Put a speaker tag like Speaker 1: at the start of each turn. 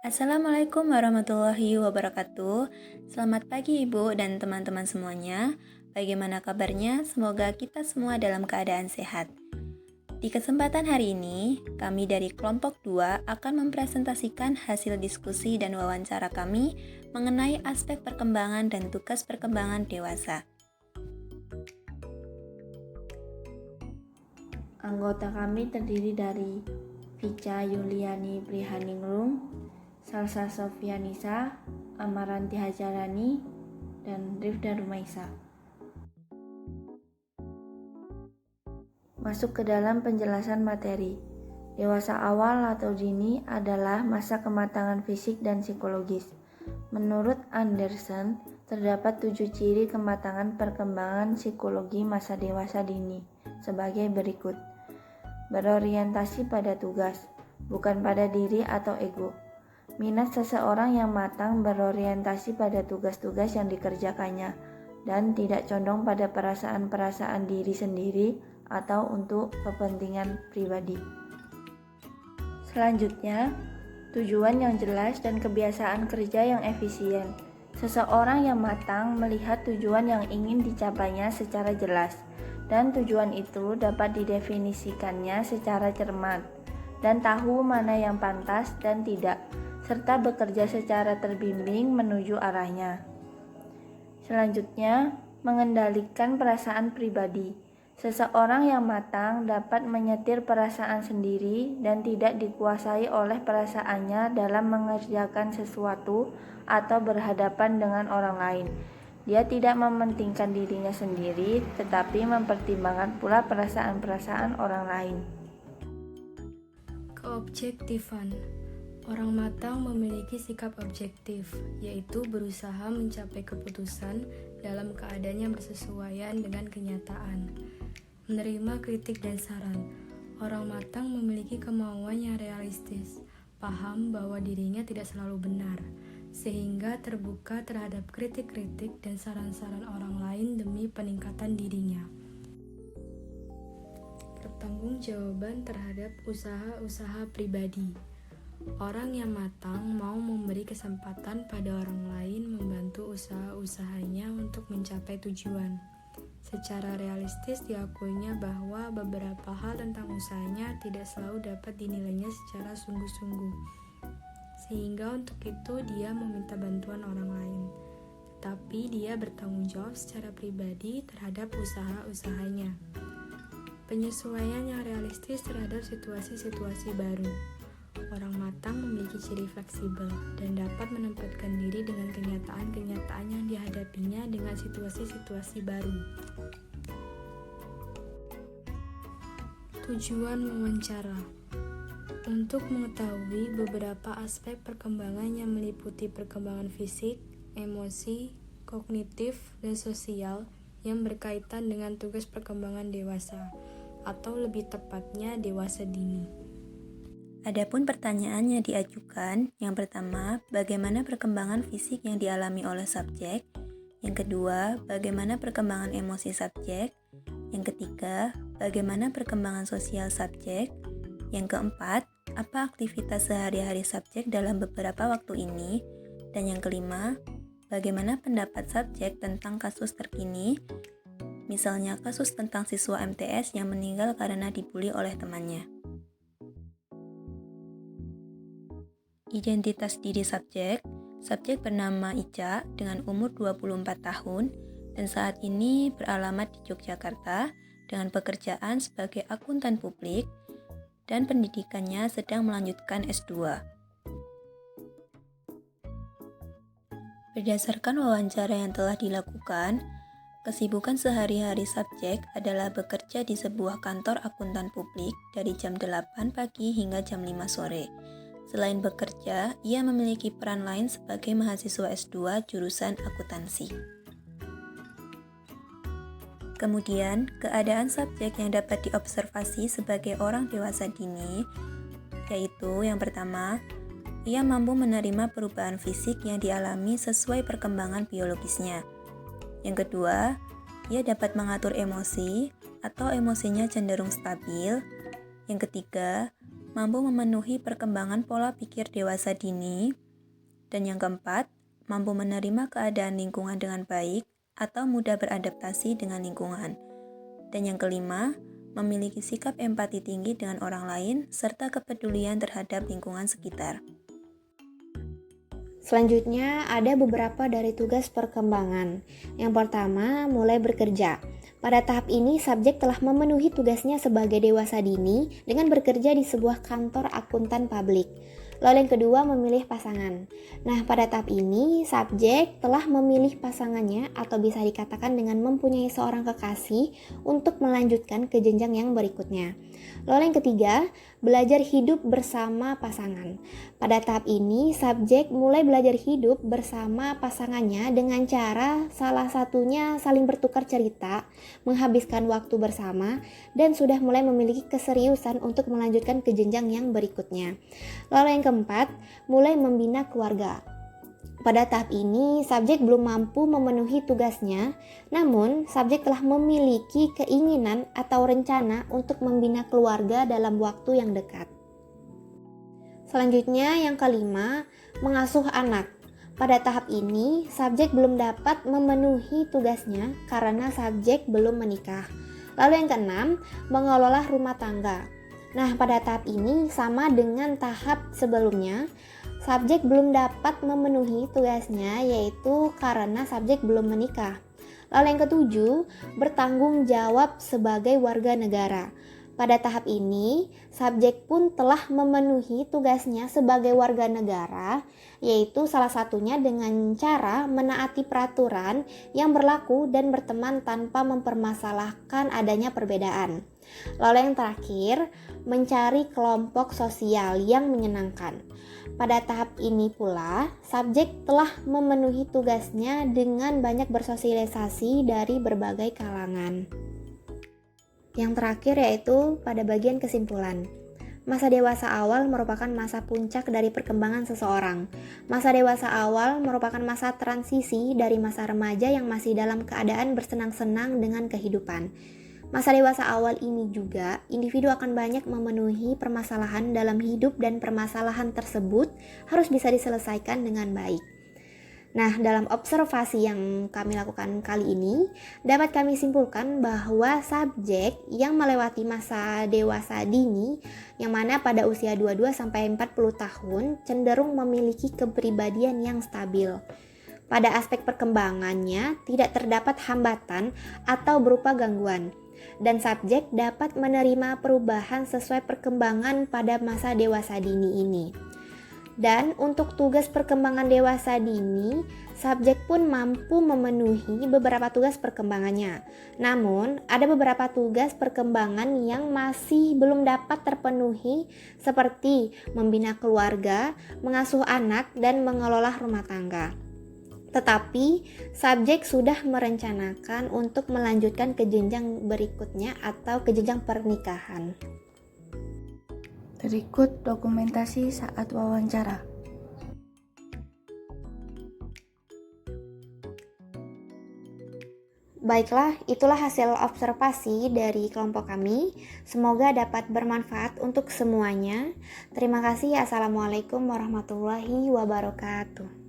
Speaker 1: Assalamualaikum warahmatullahi wabarakatuh. Selamat pagi Ibu dan teman-teman semuanya. Bagaimana kabarnya? Semoga kita semua dalam keadaan sehat. Di kesempatan hari ini, kami dari kelompok 2 akan mempresentasikan hasil diskusi dan wawancara kami mengenai aspek perkembangan dan tugas perkembangan dewasa.
Speaker 2: Anggota kami terdiri dari Vica Yuliani Prihaningrum, Salsa Sofianisa, Amaranti Hajarani, dan Rifda Rumaisa. Masuk ke dalam penjelasan materi. Dewasa awal atau dini adalah masa kematangan fisik dan psikologis. Menurut Anderson, terdapat 7 ciri kematangan perkembangan psikologi masa dewasa dini sebagai berikut. Berorientasi pada tugas, bukan pada diri atau ego. Minat seseorang yang matang berorientasi pada tugas-tugas yang dikerjakannya dan tidak condong pada perasaan-perasaan diri sendiri atau untuk kepentingan pribadi. Selanjutnya, tujuan yang jelas dan kebiasaan kerja yang efisien. Seseorang yang matang melihat tujuan yang ingin dicapainya secara jelas, dan tujuan itu dapat didefinisikannya secara cermat, dan tahu mana yang pantas dan tidak, serta bekerja secara terbimbing menuju arahnya. Selanjutnya, mengendalikan perasaan pribadi. Seseorang yang matang dapat menyetir perasaan sendiri dan tidak dikuasai oleh perasaannya dalam mengerjakan sesuatu atau berhadapan dengan orang lain. Dia tidak mementingkan dirinya sendiri, tetapi mempertimbangkan pula perasaan-perasaan orang lain.
Speaker 3: Keobjektifan. Orang matang memiliki sikap objektif, yaitu berusaha mencapai keputusan dalam keadaan yang bersesuaian dengan kenyataan. Menerima kritik dan saran. Orang matang memiliki kemauan yang realistis, paham bahwa dirinya tidak selalu benar, sehingga terbuka terhadap kritik-kritik dan saran-saran orang lain demi peningkatan dirinya. Pertanggungjawaban terhadap usaha-usaha pribadi. Orang yang matang mau memberi kesempatan pada orang lain membantu usaha-usahanya untuk mencapai tujuan. Secara realistis diakuinya bahwa beberapa hal tentang usahanya tidak selalu dapat dinilainya secara sungguh-sungguh, sehingga untuk itu dia meminta bantuan orang lain. Tetapi dia bertanggung jawab secara pribadi terhadap usaha-usahanya. Penyesuaian yang realistis terhadap situasi-situasi baru. Orang matang memiliki ciri fleksibel dan dapat menempatkan diri dengan kenyataan-kenyataan yang dihadapinya dengan situasi-situasi baru. Tujuan wawancara. Untuk mengetahui beberapa aspek perkembangan yang meliputi perkembangan fisik, emosi, kognitif, dan sosial yang berkaitan dengan tugas perkembangan dewasa, atau lebih tepatnya dewasa dini.
Speaker 1: Adapun pertanyaan yang diajukan, yang pertama, bagaimana perkembangan fisik yang dialami oleh subjek? Yang kedua, bagaimana perkembangan emosi subjek? Yang ketiga, bagaimana perkembangan sosial subjek? Yang keempat, apa aktivitas sehari-hari subjek dalam beberapa waktu ini? Dan yang kelima, bagaimana pendapat subjek tentang kasus terkini? Misalnya kasus tentang siswa MTS yang meninggal karena dibully oleh temannya. Identitas diri subjek. Subjek bernama Ica dengan umur 24 tahun dan saat ini beralamat di Yogyakarta dengan pekerjaan sebagai akuntan publik dan pendidikannya sedang melanjutkan S2. Berdasarkan wawancara yang telah dilakukan, kesibukan sehari-hari subjek adalah bekerja di sebuah kantor akuntan publik dari jam 8 pagi hingga jam 5 sore. Selain bekerja, ia memiliki peran lain sebagai mahasiswa S2 jurusan akuntansi. Kemudian, keadaan subjek yang dapat diobservasi sebagai orang dewasa dini, yaitu yang pertama, ia mampu menerima perubahan fisik yang dialami sesuai perkembangan biologisnya. Yang kedua, ia dapat mengatur emosi atau emosinya cenderung stabil. Yang ketiga, mampu memenuhi perkembangan pola pikir dewasa dini. Dan yang keempat, mampu menerima keadaan lingkungan dengan baik atau mudah beradaptasi dengan lingkungan. Dan yang kelima, memiliki sikap empati tinggi dengan orang lain serta kepedulian terhadap lingkungan sekitar.
Speaker 4: Selanjutnya, ada beberapa dari tugas perkembangan. Yang pertama, mulai bekerja. Pada tahap ini, subjek telah memenuhi tugasnya sebagai dewasa dini dengan bekerja di sebuah kantor akuntan publik. Lalu yang kedua, memilih pasangan. Nah, pada tahap ini, subjek telah memilih pasangannya atau bisa dikatakan dengan mempunyai seorang kekasih untuk melanjutkan ke jenjang yang berikutnya. Lalu yang ketiga, belajar hidup bersama pasangan. Pada tahap ini, subjek mulai belajar hidup bersama pasangannya dengan cara salah satunya saling bertukar cerita, menghabiskan waktu bersama, dan sudah mulai memiliki keseriusan untuk melanjutkan ke jenjang yang berikutnya. Lalu yang keempat, mulai membina keluarga. Pada tahap ini, subjek belum mampu memenuhi tugasnya, namun subjek telah memiliki keinginan atau rencana untuk membina keluarga dalam waktu yang dekat. Selanjutnya, yang kelima, mengasuh anak. Pada tahap ini, subjek belum dapat memenuhi tugasnya karena subjek belum menikah. Lalu yang keenam, mengelola rumah tangga. Nah, pada tahap ini sama dengan tahap sebelumnya, subjek belum dapat memenuhi tugasnya yaitu karena subjek belum menikah. Lalu yang ketujuh, bertanggung jawab sebagai warga negara. Pada tahap ini, subjek pun telah memenuhi tugasnya sebagai warga negara, yaitu salah satunya dengan cara menaati peraturan yang berlaku dan berteman tanpa mempermasalahkan adanya perbedaan. Lalu yang terakhir, mencari kelompok sosial yang menyenangkan. Pada tahap ini pula, subjek telah memenuhi tugasnya dengan banyak bersosialisasi dari berbagai kalangan. Yang terakhir yaitu pada bagian kesimpulan. Masa dewasa awal merupakan masa puncak dari perkembangan seseorang. Masa dewasa awal merupakan masa transisi dari masa remaja yang masih dalam keadaan bersenang-senang dengan kehidupan. Masa dewasa awal ini juga, individu akan banyak memenuhi permasalahan dalam hidup dan permasalahan tersebut harus bisa diselesaikan dengan baik. Nah, dalam observasi yang kami lakukan kali ini, dapat kami simpulkan bahwa subjek yang melewati masa dewasa dini, yang mana pada usia 22-40 tahun, cenderung memiliki kepribadian yang stabil. Pada aspek perkembangannya, tidak terdapat hambatan atau berupa gangguan, dan subjek dapat menerima perubahan sesuai perkembangan pada masa dewasa dini ini. Dan untuk tugas perkembangan dewasa dini, subjek pun mampu memenuhi beberapa tugas perkembangannya. Namun, ada beberapa tugas perkembangan yang masih belum dapat terpenuhi seperti membina keluarga, mengasuh anak, dan mengelola rumah tangga. Tetapi, subjek sudah merencanakan untuk melanjutkan ke jenjang berikutnya atau ke jenjang pernikahan.
Speaker 2: Berikut dokumentasi saat wawancara.
Speaker 4: Baiklah, itulah hasil observasi dari kelompok kami. Semoga dapat bermanfaat untuk semuanya. Terima kasih. Assalamualaikum warahmatullahi wabarakatuh.